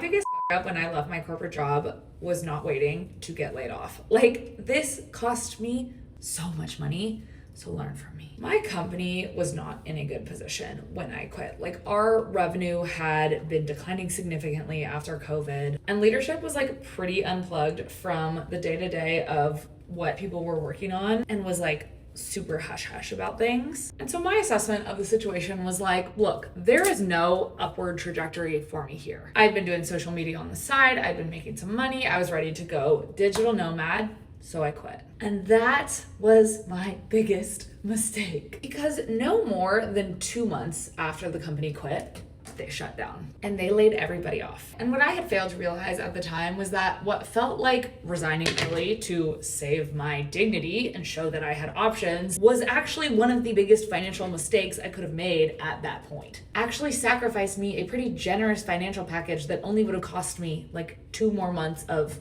biggest up when I left my corporate job was not waiting to get laid off. Like, this cost me so much money, so learn from me. My company was not in a good position when I quit. Like, our revenue had been declining significantly after COVID, and leadership was like pretty unplugged from the day-to-day of what people were working on and was like super hush-hush about things. And so my assessment of the situation was like, look, there is no upward trajectory for me here. I'd been doing social media on the side, I'd been making some money, I was ready to go digital nomad, so I quit. And that was my biggest mistake, because no more than 2 months after the company quit, they shut down and they laid everybody off. And what I had failed to realize at the time was that what felt like resigning early to save my dignity and show that I had options was actually one of the biggest financial mistakes I could have made at that point. Actually sacrificed me a pretty generous financial package that only would have cost me like 2 more months of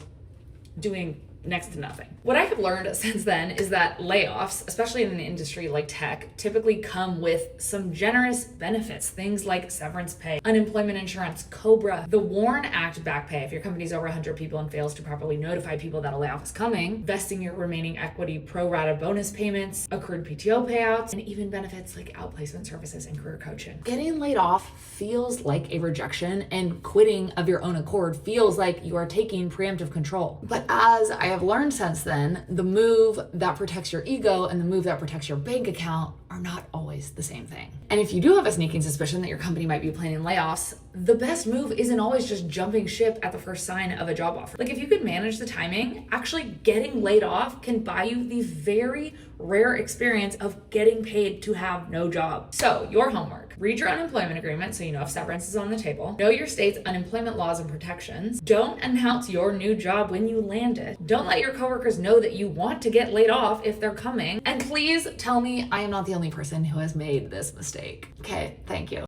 doing next to nothing. What I have learned since then is that layoffs, especially in an industry like tech, typically come with some generous benefits. Things like severance pay, unemployment insurance, COBRA, the WARN Act back pay if your company's over 100 people and fails to properly notify people that a layoff is coming, vesting your remaining equity pro rata bonus payments, accrued PTO payouts, and even benefits like outplacement services and career coaching. Getting laid off feels like a rejection, and quitting of your own accord feels like you are taking preemptive control. But as I have learned since then, the move that protects your ego and the move that protects your bank account are not always the same thing. And if you do have a sneaking suspicion that your company might be planning layoffs, the best move isn't always just jumping ship at the first sign of a job offer. Like, if you could manage the timing, actually getting laid off can buy you the very rare experience of getting paid to have no job. So your homework: read your unemployment agreement so you know if severance is on the table. Know your state's unemployment laws and protections. Don't announce your new job when you land it. Don't let your coworkers know that you want to get laid off if they're coming. And please tell me I am not the only person who has made this mistake. Okay, thank you.